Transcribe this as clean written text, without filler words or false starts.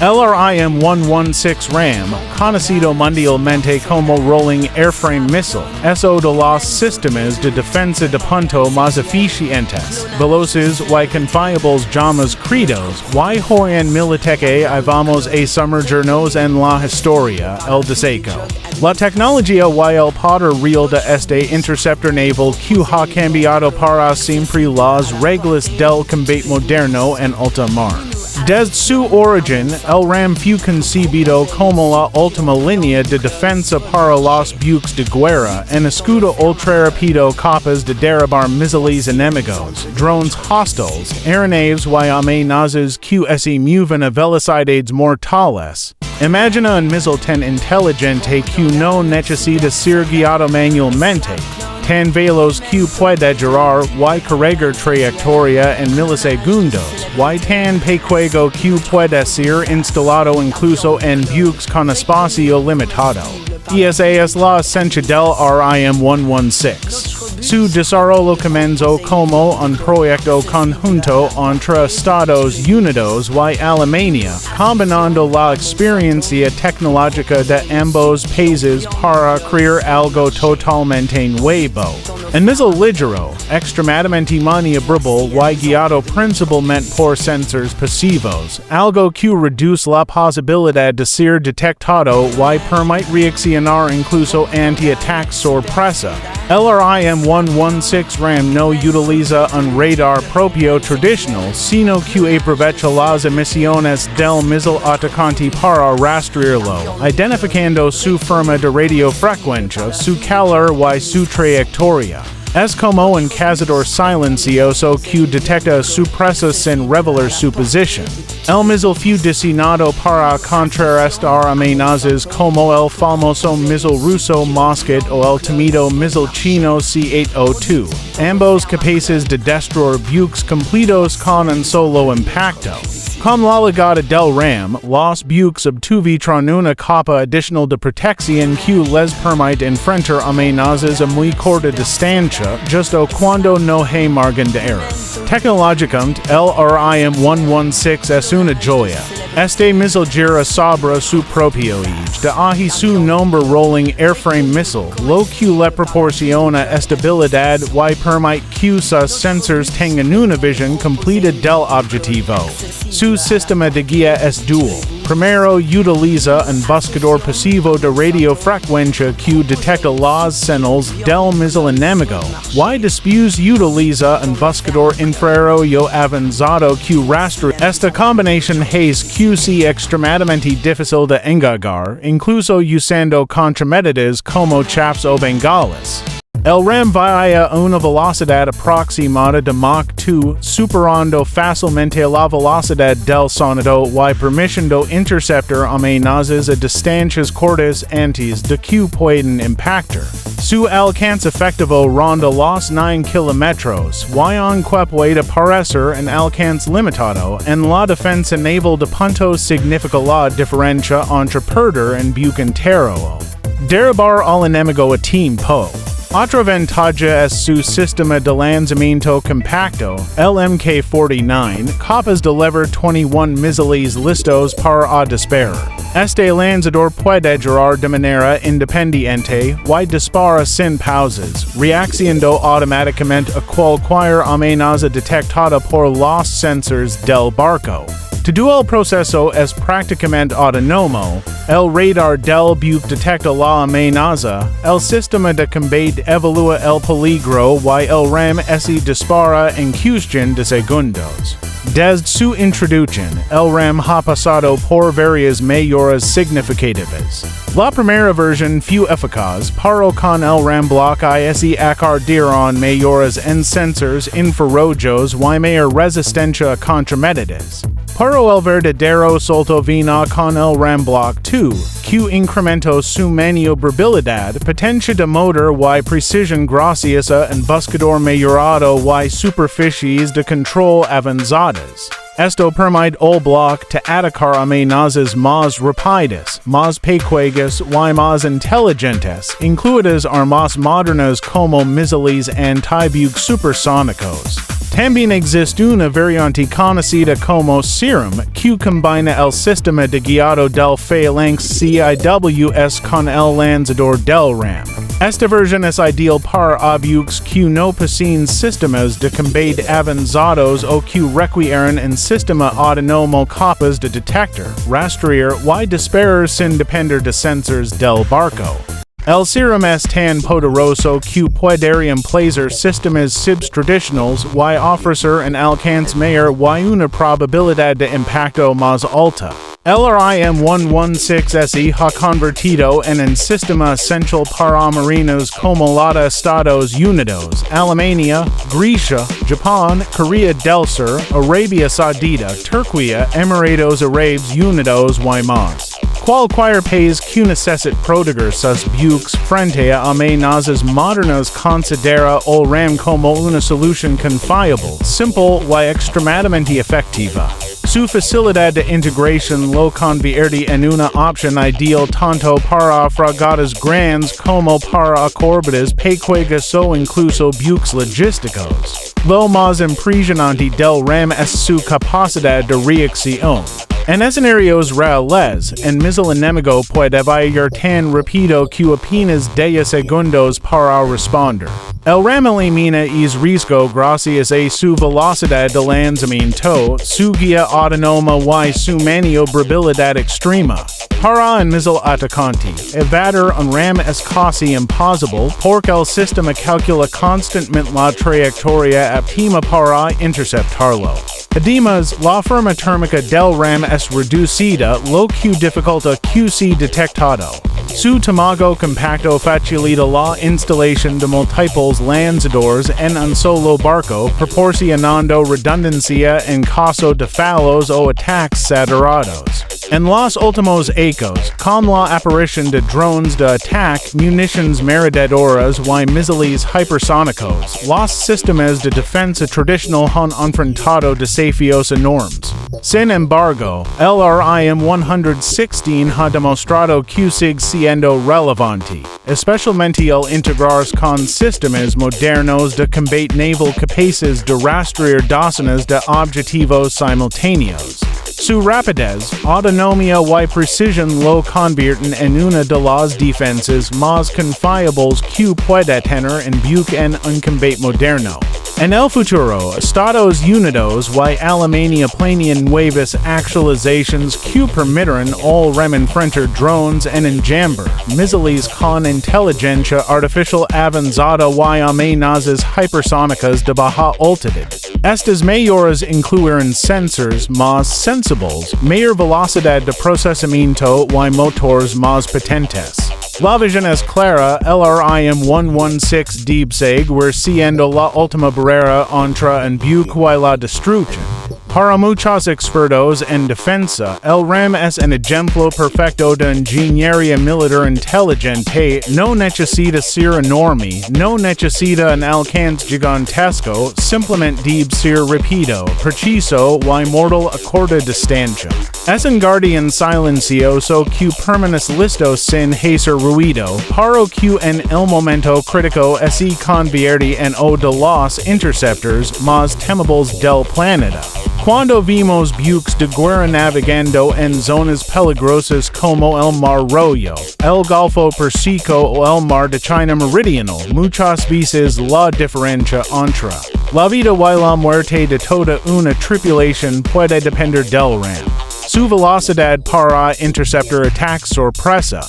El RIM-116 RAM, conocido mundialmente como Rolling Airframe Missile, es uno de los sistemas de defensa de punto más eficientes, veloces y confiables llamados credos, y hoy en Militech AI vamos a sumergirnos en la historia, el diseñado. La tecnología y el poder real de este interceptor naval que ha cambiado para siempre las reglas del combate moderno en alta mar. Desde su origen, el RAM fue concebido como la última línea de defensa para los buques de guerra, en escudo ultrarrápido capaz de derribar misiles enemigos, drones hostiles, aeronaves y amenazas que se mueven a velocidades mortales. Imagina un misil tan inteligente que no necesita ser guiado manualmente, tan veloz que puede girar y corregir trayectoria en milisegundos, y tan pequeño que puede ser instalado incluso en buques con espacio limitado. Y esa es la esencia del RIM-116. Su desarrollo comenzó como un proyecto conjunto entre Estados Unidos y Alemania, combinando la experiencia tecnológica de ambos países para crear algo totalmente nuevo. Un misil ligero, extremadamente maniobrable y guiado principalmente por sensores pasivos, algo que reduce la posibilidad de ser detectado y permite reaccionar incluso ante ataques sorpresa. El RIM-116 RAM no utiliza un radar propio tradicional, sino que aprovecha las emisiones del misil atacante para rastrearlo, identificando su forma de radiofrecuencia, su calor y su trayectoria. Es como un cazador silencioso que detecta su presa sin revelar su posición. El misil fue diseñado para contrarrestar amenazas como el famoso misil ruso Mosquet o el temido misil chino C-802, ambos capaces de destruir buques completos con un solo impacto. Con la llegada del RAM, los buques obtuvieron una capa adicional de protección que les permite enfrentar amenazas a muy corta distancia, justo cuando no hay margen de error. Tecnológicamente, el RIM-116 es una joya. Este misil gira sobre su propio eje, de ahí su nombre Rolling Airframe Missile, lo que le proporciona estabilidad y permite que sus sensores tengan una visión completa del objetivo. Su sistema de guía es dual. Primero utiliza un buscador pasivo de radiofrecuencia que detecta las señales del misil enemigo, y después utiliza un buscador infrarrojo avanzado que rastrea. Esta combinación hace que sea extremadamente difícil de engañar, incluso usando contramedidas como chaps o bengalas. El RAM va a una velocidad aproximada de Mach 2, superando fácilmente la velocidad del sonido y permitiendo interceptar amenazas a distancias cortas antes de que puedan impactar. Su alcance efectivo ronda los 9 kilómetros, y aunque puede parecer un alcance limitado, en la defensa naval de punto significa la diferencia entre perder un buque entero o derribar al enemigo a tiempo. Otra ventaja es su sistema de lanzamiento compacto, el MK-49, capaz de levar 21 misiles listos para disparar. Este lanzador puede girar de manera independiente y dispara sin pausas, reaccionando automáticamente a cualquier amenaza detectada por los sensores del barco. Todo el proceso es prácticamente autónomo. El radar del buque detecta la amenaza, el sistema de combate evalúa el peligro y el RAM se dispara en cuestión de segundos. Desde su introducción, el RAM ha pasado por varias mejoras significativas. La primera versión fue eficaz, pero con el RAM Block se añadieron mejoras en sensores infrarrojos y mayor resistencia a contramedidas. Pero el verdadero salto vino con el RAM Block 2, que incrementó su maniobrabilidad, potencia de motor y precisión gracias a un buscador mejorado y superficies de control avanzadas. Esto permite al bloque de atacar amenazas más rápidas, más pequeñas y más inteligentes, incluidas armas modernas como misiles antibuque supersónicos. También existe una variante conocida como Serum, que combina el sistema de guiado del phalanx CIWS con el lanzador del RAM. Esta versión es ideal para aviones que no poseen sistemas de combate avanzados o que requieren un sistema autónomo capaz de detectar, rastrear y disparar sin depender de sensores del barco. El serum es tan poderoso que puede reemplazar sistemas subtradicionales y ofrecer un alcance mayor y una probabilidad de impacto más alta. El RIM-116 ha convertido en un sistema esencial para marinos como los Estados Unidos, Alemania, Grecia, Japón, Corea del Sur, Arabia Saudita, Turquía, Emiratos Árabes Unidos y más. Cualquier país que necesite proteger sus buques frente a amenazas modernas considera el RAM como una solución confiable, simple y extremadamente efectiva. Su facilidad de integración lo convierte en una opción ideal tanto para fragatas grandes como para corbetas pequeñas o incluso buques logísticos. Lo más impresionante del RAM es su capacidad de reacción. En escenarios reales, un misil enemigo puede fallar tan rápido que apenas 10 segundos para responder. El RAM elimina ese riesgo gracias a su velocidad de lanzamiento, su guía autónoma y su maniobrabilidad extrema. Para un misil atacante, evadir un RAM es casi imposible porque el sistema calcula constantemente la trayectoria óptima para interceptarlo. Además, la forma térmica del RAM es reducida, lo que dificulta que sea detectado. Su tamaño compacto facilita la instalación de múltiples lanzadores en un solo barco, proporcionando redundancia en caso de fallos o ataques saturados. En los últimos años, con la aparición de drones de ataque, municiones merodeadoras y misiles hipersónicos, los sistemas de defensa tradicional han enfrentado desafíos enormes. Sin embargo, el RIM-116 ha demostrado que sigue siendo relevante, especialmente al integrarse con sistemas modernos de combate naval capaces de rastrear docenas de objetivos simultáneos. Su rapidez, autonomía y precisión lo convierten en una de las defensas más confiables que puede tener un buque en un combate moderno. En el futuro, Estados Unidos y Alemania planean nuevas actualizaciones que permitirán al RAM enfrentar drones en enjambre, misiles con inteligencia artificial avanzada y amenazas hipersónicas de baja altitud. Estas mejoras incluirán sensores más sensibles, mayor velocidad de procesamiento y motores más potentes. La visión es clara, el RIM-116 debe seguir siendo la última barrera entre un buque y la destrucción. Para muchos expertos en defensa, el RAM es un ejemplo perfecto de ingeniería militar inteligente. No necesita ser enorme, no necesita un alcance gigantesco, simplemente debe ser rápido, preciso y mortal a corta distancia. Es un guardián silencioso que permanece listo sin hacer ruido, para que en el momento crítico se convierte en uno de los interceptors más temibles del planeta. Cuando vimos buques de guerra navegando en zonas peligrosas como el Mar Rojo, el Golfo Pérsico o el Mar de China Meridional, muchas veces la diferencia entre la vida y la muerte de toda una tripulación puede depender del RAM. Su velocidad para interceptar ataques sorpresa,